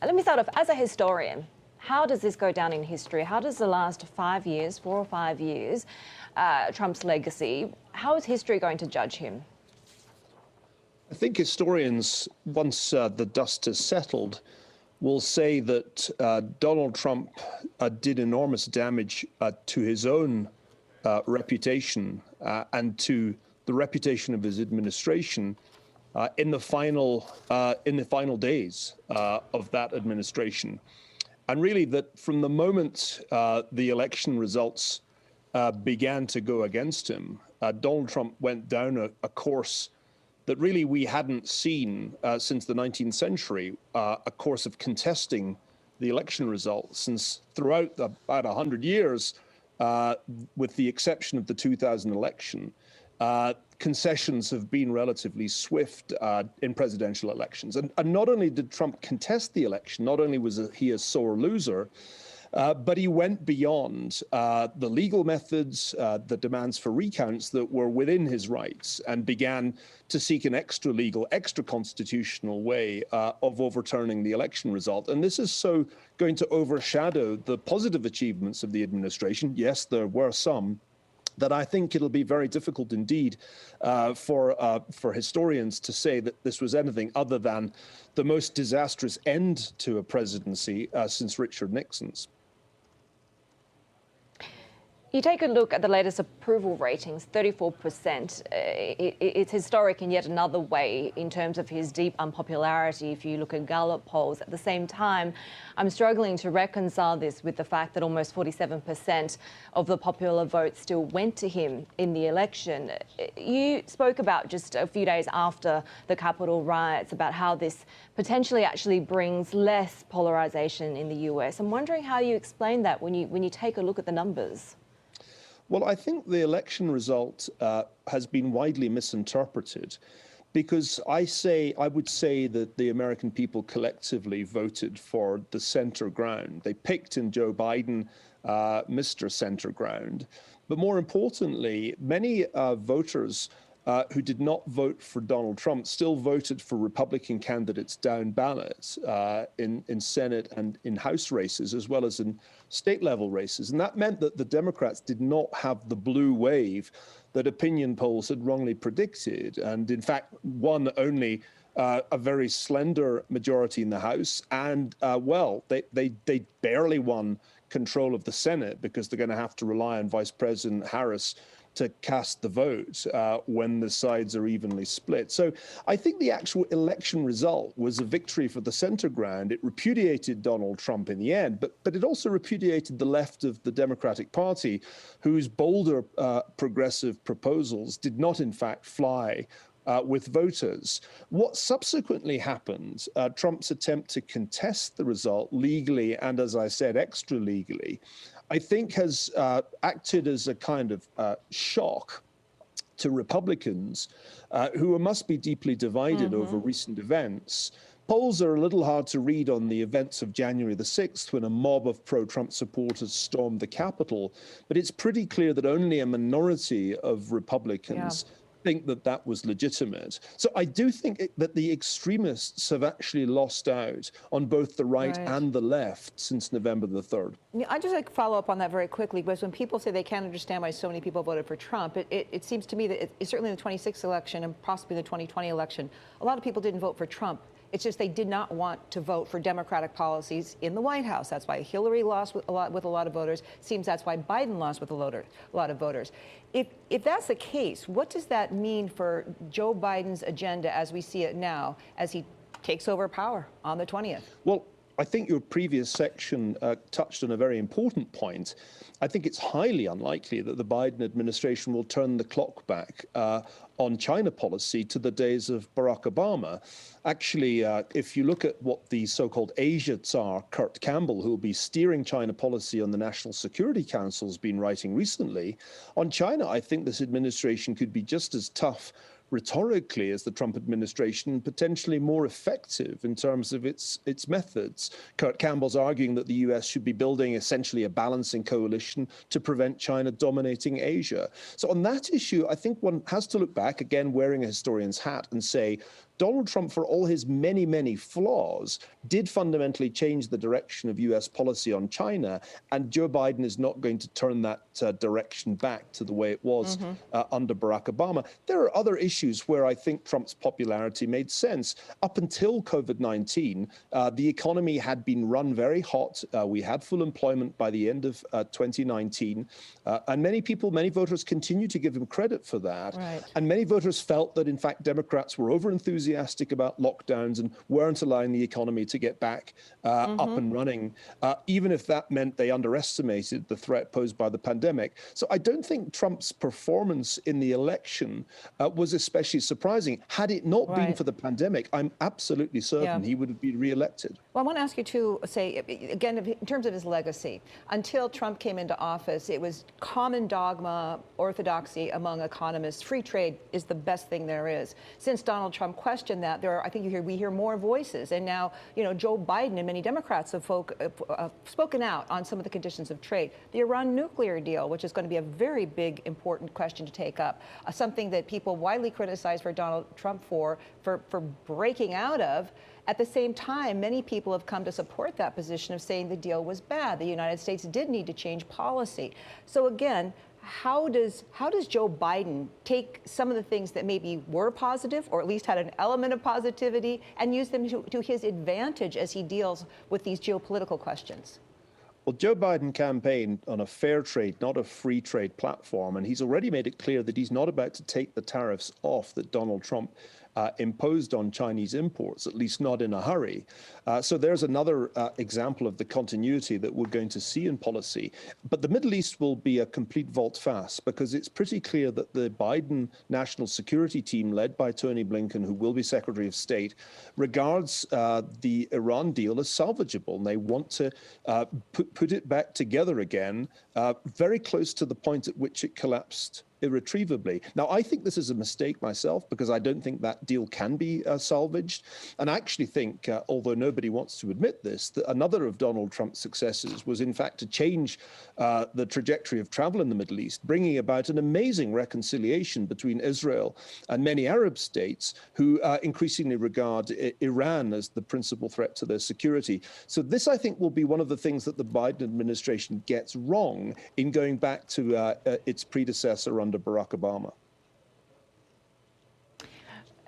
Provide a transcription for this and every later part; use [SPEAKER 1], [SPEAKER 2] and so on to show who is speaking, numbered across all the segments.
[SPEAKER 1] Let me start off, as a historian, how does this go down in history? How does the last 5 years, 4 or 5 years, Trump's legacy, how is history going to judge him?
[SPEAKER 2] I think historians, once the dust has settled, will say that Donald Trump did enormous damage to his own reputation and to the reputation of his administration in the final days of that administration. And really that from the moment the election results began to go against him, Donald Trump went down a course that really we hadn't seen since the 19th century, a course of contesting the election results, since throughout about 100 years, with the exception of the 2000 election, concessions have been relatively swift in presidential elections. And not only did Trump contest the election, not only was he a sore loser, but he went beyond the legal methods, the demands for recounts that were within his rights, and began to seek an extra legal, extra constitutional way of overturning the election result. And this is so going to overshadow the positive achievements of the administration. Yes, there were some, that I think it'll be very difficult indeed for historians to say that this was anything other than the most disastrous end to a presidency since Richard Nixon's.
[SPEAKER 1] You take a look at the latest approval ratings, 34%. It's historic in yet another way in terms of his deep unpopularity if you look at Gallup polls. At the same time, I'm struggling to reconcile this with the fact that almost 47% of the popular vote still went to him in the election. You spoke about just a few days after the Capitol riots about how this potentially actually brings less polarization in the US. I'm wondering how you explain that when you take a look at the numbers.
[SPEAKER 2] Well, I think the election result has been widely misinterpreted because I would say that the American people collectively voted for the center ground. They picked in Joe Biden Mr. Center Ground. But more importantly, many voters who did not vote for Donald Trump still voted for Republican candidates down ballot in Senate and in House races, as well as in state-level races. And that meant that the Democrats did not have the blue wave that opinion polls had wrongly predicted, and in fact won only a very slender majority in the House, and they barely won control of the Senate because they're going to have to rely on Vice President Harris to cast the vote when the sides are evenly split. So I think the actual election result was a victory for the center ground. It repudiated Donald Trump in the end, but it also repudiated the left of the Democratic Party, whose bolder progressive proposals did not in fact fly with voters. What subsequently happened, Trump's attempt to contest the result legally and, as I said, extra legally, I think has acted as a kind of shock to Republicans who must be deeply divided over recent events. Polls are a little hard to read on the events of January the 6th when a mob of pro-Trump supporters stormed the Capitol, but it's pretty clear that only a minority of Republicans think that that was legitimate. So I do think that the extremists have actually lost out on both the right and the left since November the 3rd.
[SPEAKER 3] I'd just like to follow up on that very quickly, because when people say they can't understand why so many people voted for Trump, it seems to me that certainly in the 26th election and possibly the 2020 election, a lot of people didn't vote for Trump. It's just they did not want to vote for Democratic policies in the White House. That's why Hillary lost with a lot of voters. Seems that's why Biden lost with a lot of voters. If that's the case, what does that mean for Joe Biden's agenda as we see it now, as he takes over power on the 20th?
[SPEAKER 2] Well, I think your previous section touched on a very important point. I think it's highly unlikely that the Biden administration will turn the clock back on China policy to the days of Barack Obama. Actually, if you look at what the so-called Asia Tsar, Kurt Campbell, who will be steering China policy on the National Security Council, has been writing recently, on China, I think this administration could be just as tough rhetorically as the Trump administration, potentially more effective in terms of its methods. Kurt Campbell's arguing that the US should be building essentially a balancing coalition to prevent China dominating Asia. So on that issue, I think one has to look back, again, wearing a historian's hat, and say Donald Trump, for all his many, many flaws, did fundamentally change the direction of U.S. policy on China, and Joe Biden is not going to turn that direction back to the way it was under Barack Obama. There are other issues where I think Trump's popularity made sense. Up until COVID-19, the economy had been run very hot. We had full employment by the end of 2019, and many voters continue to give him credit for that.
[SPEAKER 3] Right.
[SPEAKER 2] And many voters felt that, in fact, Democrats were over-enthusiastic about lockdowns and weren't allowing the economy to get back up and running, even if that meant they underestimated the threat posed by the pandemic. So I don't think Trump's performance in the election was especially surprising. Had it not been for the pandemic, I'm absolutely certain he would have been re-elected.
[SPEAKER 3] Well, I want to ask you to say, again, in terms of his legacy, until Trump came into office, it was common dogma, orthodoxy among economists. Free trade is the best thing there is. Since Donald Trump questioned that, I think we hear more voices. And now, Joe Biden and many Democrats have spoken out on some of the conditions of trade. The Iran nuclear deal, which is going to be a very big, important question to take up, something that people widely criticize for Donald Trump for breaking out of. At the same time, many people have come to support that position of saying the deal was bad. The United States did need to change policy. So again, how does Joe Biden take some of the things that maybe were positive, or at least had an element of positivity, and use them to his advantage as he deals with these geopolitical questions?
[SPEAKER 2] Well, Joe Biden campaigned on a fair trade, not a free trade platform, and he's already made it clear that he's not about to take the tariffs off that Donald Trump imposed on Chinese imports, at least not in a hurry. So there's another example of the continuity that we're going to see in policy. But the Middle East will be a complete volte-face, because it's pretty clear that the Biden National Security Team, led by Tony Blinken, who will be Secretary of State, regards the Iran deal as salvageable. And they want to put it back together again, very close to the point at which it collapsed irretrievably. Now, I think this is a mistake myself, because I don't think that deal can be salvaged. And I actually think, although nobody wants to admit this, that another of Donald Trump's successes was, in fact, to change the trajectory of travel in the Middle East, bringing about an amazing reconciliation between Israel and many Arab states who increasingly regard Iran as the principal threat to their security. So this, I think, will be one of the things that the Biden administration gets wrong in going back to its predecessor under Barack Obama.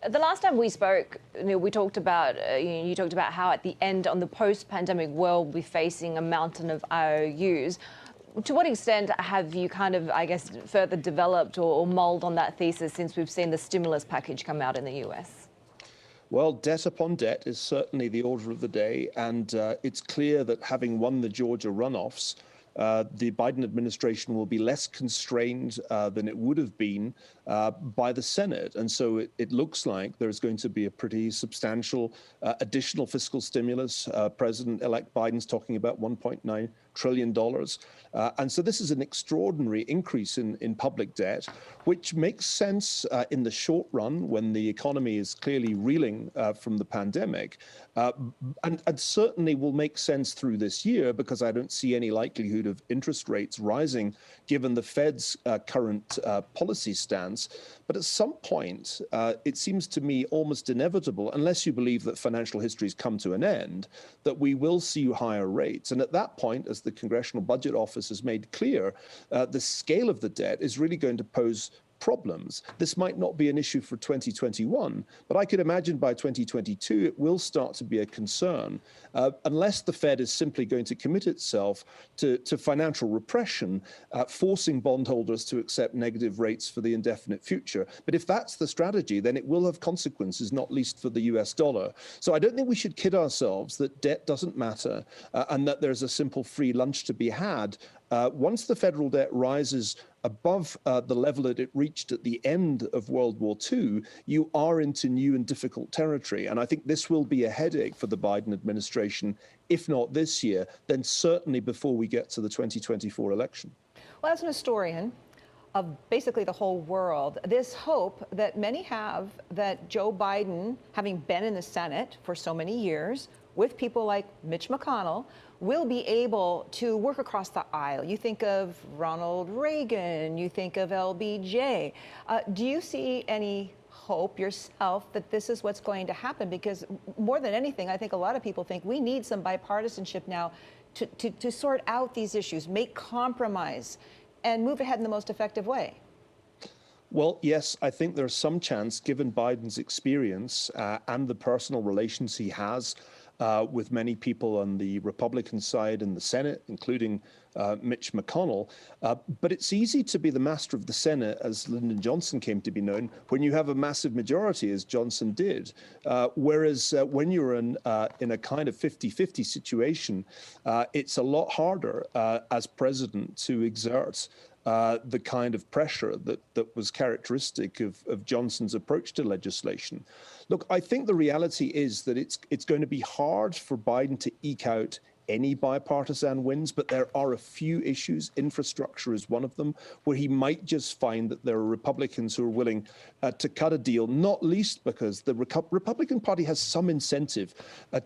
[SPEAKER 1] The last time we spoke, we talked about, you talked about how at the end, on the post-pandemic world, we'll be facing a mountain of IOUs. To what extent have you kind of, I guess, further developed or mulled on that thesis since we've seen the stimulus package come out in the US?
[SPEAKER 2] Well, debt upon debt is certainly the order of the day, and it's clear that having won the Georgia runoffs, the Biden administration will be less constrained than it would have been by the Senate. And so it looks like there's going to be a pretty substantial additional fiscal stimulus. President-elect Biden's talking about $1.9 trillion. And so this is an extraordinary increase in public debt, which makes sense in the short run when the economy is clearly reeling from the pandemic, and certainly will make sense through this year, because I don't see any likelihood of interest rates rising given the Fed's current policy stance. But at some point, it seems to me almost inevitable, unless you believe that financial history's come to an end, that we will see higher rates. And at that point, as the Congressional Budget Office has made clear, the scale of the debt is really going to pose problems. This might not be an issue for 2021, but I could imagine by 2022 it will start to be a concern, unless the Fed is simply going to commit itself to financial repression, forcing bondholders to accept negative rates for the indefinite future. But if that's the strategy, then it will have consequences, not least for the US dollar. So I don't think we should kid ourselves that debt doesn't matter, and that there's a simple free lunch to be had. Once the federal debt rises above the level that it reached at the end of World War II, you are into new and difficult territory. And I think this will be a headache for the Biden administration, if not this year, then certainly before we get to the 2024 election.
[SPEAKER 3] Well, as an historian of basically the whole world, this hope that many have that Joe Biden, having been in the Senate for so many years, with people like Mitch McConnell, will be able to work across the aisle. You think of Ronald Reagan, you think of LBJ. Do you see any hope yourself that this is what's going to happen? Because more than anything, I think a lot of people think we need some bipartisanship now to sort out these issues, make compromise, and move ahead in the most effective way.
[SPEAKER 2] Well, yes, I think there's some chance, given Biden's experience and the personal relations he has with many people on the Republican side in the Senate, including Mitch McConnell. But it's easy to be the master of the Senate, as Lyndon Johnson came to be known, when you have a massive majority, as Johnson did. Whereas when you're in a kind of 50-50 situation, it's a lot harder as president to exert the kind of pressure that was characteristic of Johnson's approach to legislation. Look, I think the reality is that it's going to be hard for Biden to eke out any bipartisan wins, but there are a few issues. Infrastructure is one of them, where he might just find that there are Republicans who are willing to cut a deal, not least because the Republican Party has some incentive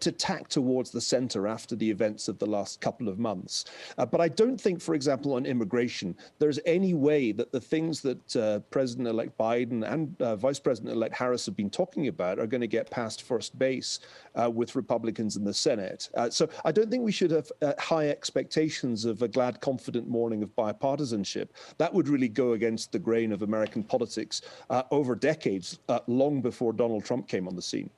[SPEAKER 2] to tack towards the center after the events of the last couple of months. But I don't think, for example, on immigration, there's any way that the things that President-elect Biden and Vice President-elect Harris have been talking about are going to get past first base with Republicans in the Senate. So I don't think we should have high expectations of a glad, confident morning of bipartisanship. That would really go against the grain of American politics over decades, long before Donald Trump came on the scene.